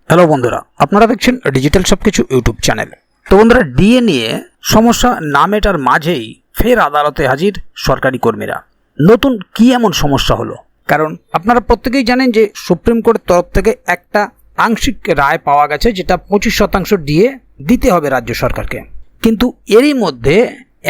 Hello বন্ধুরা, আপনারা দেখছেন ডিজিটাল সবকিছু ইউটিউব চ্যানেল। তো বন্ধুরা, ডিএ নিয়ে সমস্যা না মেটার মাঝেই ফের আদালতে হাজির সরকারি কর্মীরা। নতুন কি এমন সমস্যা হলো? কারণ আপনারা প্রত্যেকেই জানেন যে সুপ্রিম কোর্টের তরফ থেকে একটা আংশিক রায় পাওয়া গেছে, যেটা 25% ডিএ দিতে হবে রাজ্য সরকারকে। কিন্তু এরই মধ্যে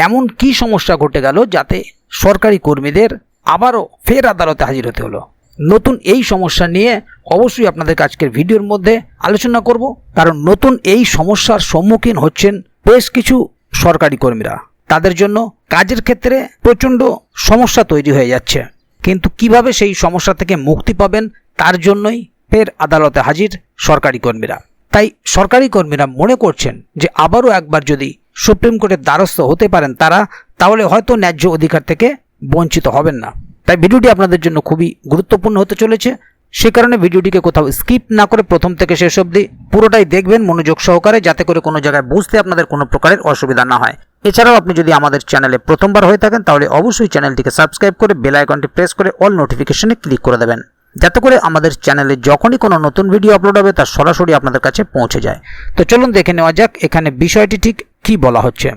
এমন কি সমস্যা ঘটে গেল যাতে সরকারি কর্মীদের আবারও ফের আদালতে হাজির হতে হলো? নতুন এই সমস্যা নিয়ে অবশ্যই আপনাদের আজকের ভিডিওর মধ্যে আলোচনা করব, কারণ নতুন এই সমস্যার সম্মুখীন হচ্ছেন বেশ কিছু সরকারি কর্মীরা। তাদের জন্য কাজের ক্ষেত্রে প্রচণ্ড সমস্যা তৈরি হয়ে যাচ্ছে, কিন্তু কিভাবে সেই সমস্যা থেকে মুক্তি পাবেন তার জন্যই ফের আদালতে হাজির সরকারি কর্মীরা। তাই সরকারি কর্মীরা মনে করছেন যে আবারও একবার যদি সুপ্রিম কোর্টের দ্বারস্থ হতে পারেন তারা, তাহলে হয়তো ন্যায্য অধিকার থেকে বঞ্চিত হবেন না। তাই ভিডিওটি আপনাদের জন্য খুবই গুরুত্বপূর্ণ হতে চলেছে। সে কারণে ভিডিওটিকে কোথাও স্কিপ না করে প্রথম থেকে শেষ অবধি পুরোটাই দেখবেন মনোযোগ সহকারে, যাতে করে কোনো জায়গায় বুঝতে আপনাদের কোনো প্রকারের অসুবিধা না হয়। এছাড়াও আপনি যদি আমাদের চ্যানেলে প্রথমবার হয়ে থাকেন তাহলে অবশ্যই চ্যানেলটিকে সাবস্ক্রাইব করে বেল আইকনটি প্রেস করে অল নোটিফিকেশনে ক্লিক করে দেবেন, যাতে করে আমাদের চ্যানেলে যখনই কোনো নতুন ভিডিও আপলোড হবে তা সরাসরি আপনাদের কাছে পৌঁছে যায়। তো চলুন দেখে নেওয়া যাক এখানে বিষয়টি ঠিক কী বলা হচ্ছে।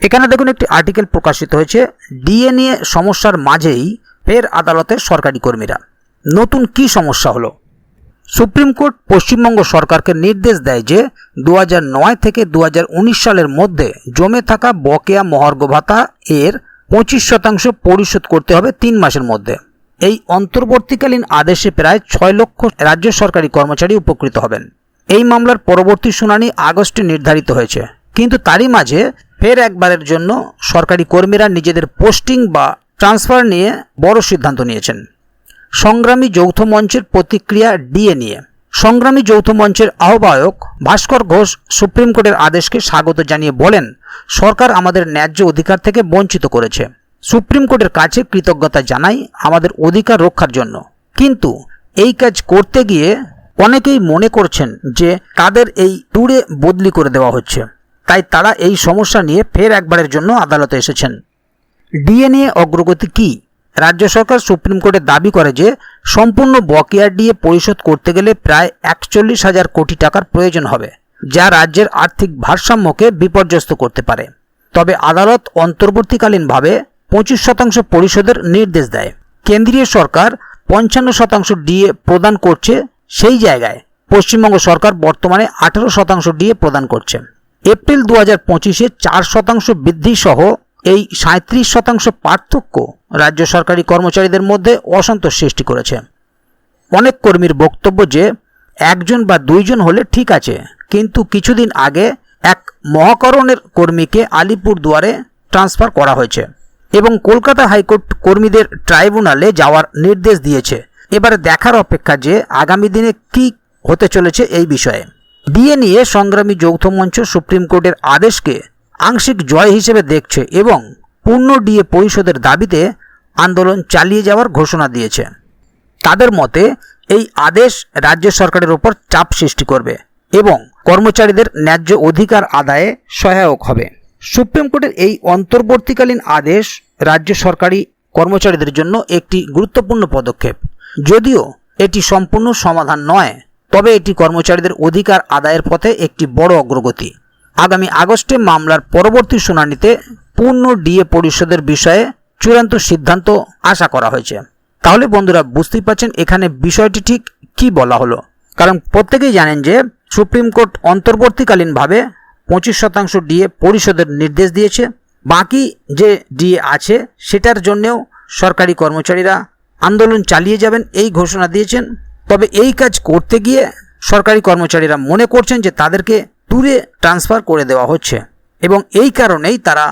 এখানে দেখুন, একটি আর্টিকেল প্রকাশিত হয়েছে, ডিএ নিয়ে সমস্যার মাঝেই ফের আদালতের সরকারি কর্মীরা। নতুন কি সমস্যা হলো? সুপ্রিম কোর্ট পশ্চিমবঙ্গ সরকারকে নির্দেশ দেয় যে 2009 থেকে 2019 সালের মধ্যে জমে থাকা বকেয়া মহার্ঘ ভাতা এর 25% পরিশোধ করতে হবে 3 মাসের মধ্যে। এই অন্তর্বর্তীকালীন আদেশে প্রায় 6 লক্ষ রাজ্য সরকারি কর্মচারী উপকৃত হবেন। এই মামলার পরবর্তী শুনানি আগস্টে নির্ধারিত হয়েছে, কিন্তু তারই মাঝে ফের একবারের জন্য সরকারি কর্মীরা নিজেদের পোস্টিং বা ট্রান্সফার নিয়ে বড় সিদ্ধান্ত নিয়েছেন। সংগ্রামী যৌথ মঞ্চের প্রতিক্রিয়া ডিএ নিয়ে। সংগ্রামী যৌথ মঞ্চের আহ্বায়ক ভাস্কর ঘোষ সুপ্রিম কোর্টের আদেশকে স্বাগত জানিয়ে বলেন, সরকার আমাদের ন্যায্য অধিকার থেকে বঞ্চিত করেছে। সুপ্রিম কোর্টের কাছে কৃতজ্ঞতা জানাই আমাদের অধিকার রক্ষার জন্য। কিন্তু এই কাজ করতে গিয়ে অনেকেই মনে করছেন যে তাদের এই ট্যুরে বদলি করে দেওয়া হচ্ছে, তাই তারা এই সমস্যা নিয়ে ফের একবারের জন্য আদালতে এসেছেন। ডিএ নিয়ে অগ্রগতি কি? রাজ্য সরকার সুপ্রিম কোর্টে দাবি করে যে সম্পূর্ণ বকেয়া ডিএ পরিশোধ করতে গেলে প্রায় 41,000 কোটি টাকার প্রয়োজন হবে, যা রাজ্যের আর্থিক ভারসাম্যকে বিপর্যস্ত করতে পারে। তবে আদালত অন্তর্বর্তীকালীনভাবে 25% পরিশোধের নির্দেশ দেয়। কেন্দ্রীয় সরকার 55% ডিএ প্রদান করছে, সেই জায়গায় পশ্চিমবঙ্গ সরকার বর্তমানে 18% ডিএ প্রদান করছে। এপ্রিল 2025-এ 4% বৃদ্ধি সহ এই 37% পার্থক্য রাজ্য সরকারি কর্মচারীদের মধ্যে অসন্তোষ সৃষ্টি করেছে। অনেক কর্মীর বক্তব্য যে একজন বা দুইজন হলে ঠিক আছে, কিন্তু কিছুদিন আগে এক মহাকরণের কর্মীকে আলিপুরদুয়ারে ট্রান্সফার করা হয়েছে এবং কলকাতা হাইকোর্ট কর্মীদের ট্রাইব্যুনালে যাওয়ার নির্দেশ দিয়েছে। এবারে দেখার অপেক্ষা যে আগামী দিনে কি হতে চলেছে এই বিষয়ে। ডিএ নিয়ে সংগ্রামী যৌথ মঞ্চ সুপ্রিম কোর্টের আদেশকে আংশিক জয় হিসেবে দেখছে এবং পূর্ণ ডিএ পরিশোধের দাবিতে আন্দোলন চালিয়ে যাওয়ার ঘোষণা দিয়েছে। তাদের মতে এই আদেশ রাজ্য সরকারের ওপর চাপ সৃষ্টি করবে এবং কর্মচারীদের ন্যায্য অধিকার আদায়ে সহায়ক হবে। সুপ্রিম কোর্টের এই অন্তর্বর্তীকালীন আদেশ রাজ্য সরকারি কর্মচারীদের জন্য একটি গুরুত্বপূর্ণ পদক্ষেপ। যদিও এটি সম্পূর্ণ সমাধান নয়, তবে এটি কর্মচারীদের অধিকার আদায়ের পথে একটি বড় অগ্রগতি। আগামী আগস্টে মামলার পরবর্তী শুনানিতে পূর্ণ ডিএ পরিশোধের বিষয়ে চূড়ান্ত সিদ্ধান্ত আশা করা হয়েছে। তাহলে বন্ধুরা, বুঝতেই পারছেন এখানে বিষয়টি ঠিক কি বলা হলো। কারণ প্রত্যেকেই জানেন যে সুপ্রিম কোর্ট অন্তর্বর্তীকালীনভাবে 25% ডিএ পরিশোধের নির্দেশ দিয়েছে। বাকি যে ডিএ আছে সেটার জন্যেও সরকারি কর্মচারীরা আন্দোলন চালিয়ে যাবেন এই ঘোষণা দিয়েছেন। তবে এই কাজ করতে গিয়ে সরকারি কর্মচারীরা মনে করছেন যে তাদেরকে ট্যুরে ট্রান্সফার করে দেওয়া হচ্ছে এবং এই কারণেই তারা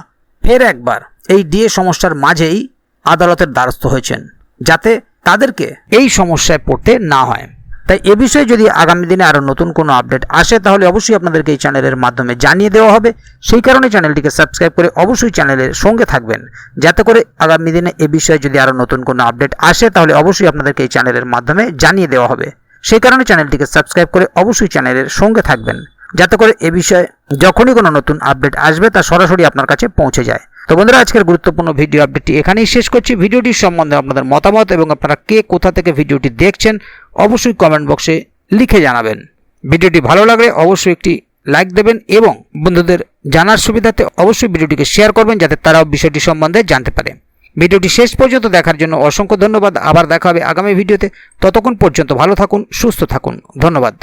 ফের একবার এই ডিএ সমস্যার মাঝেই আদালতের দ্বারস্থ হয়েছেন, যাতে তাদেরকে এই সমস্যায় পড়তে না হয়। তাই এ বিষয়ে যদি আগামী দিনে আরও নতুন কোনো আপডেট আসে তাহলে অবশ্যই আপনাদেরকে এই চ্যানেলের মাধ্যমে জানিয়ে দেওয়া হবে। সেই কারণে চ্যানেলটিকে সাবস্ক্রাইব করে অবশ্যই চ্যানেলের সঙ্গে থাকবেন, যাতে করে আগামী দিনে এ বিষয়ে যদি আরও নতুন কোনো আপডেট আসে তাহলে অবশ্যই আপনাদেরকে এই চ্যানেলের মাধ্যমে জানিয়ে দেওয়া হবে। সেই কারণে চ্যানেলটিকে সাবস্ক্রাইব করে অবশ্যই চ্যানেলের সঙ্গে থাকবেন, যাতে করে এ বিষয়ে যখনই কোনো নতুন আপডেট আসবে তা সরাসরি আপনার কাছে পৌঁছে যায়। তো বন্ধুরা, আজকের গুরুত্বপূর্ণ ভিডিও আপডেটটি এখানেই শেষ করছি। ভিডিওটির সম্বন্ধে আপনাদের মতামত এবং আপনারা কে কোথা থেকে ভিডিওটি দেখছেন অবশ্যই কমেন্ট বক্সে লিখে জানাবেন। ভিডিওটি ভালো লাগলে অবশ্যই একটি লাইক দেবেন এবং বন্ধুদের জানার সুবিধার্থে অবশ্যই ভিডিওটিকে শেয়ার করবেন যাতে তারাও বিষয়টি সম্বন্ধে জানতে পারে। ভিডিওটি শেষ পর্যন্ত দেখার জন্য অসংখ্য ধন্যবাদ। আবার দেখা হবে আগামী ভিডিওতে। ততক্ষণ পর্যন্ত ভালো থাকুন, সুস্থ থাকুন। ধন্যবাদ।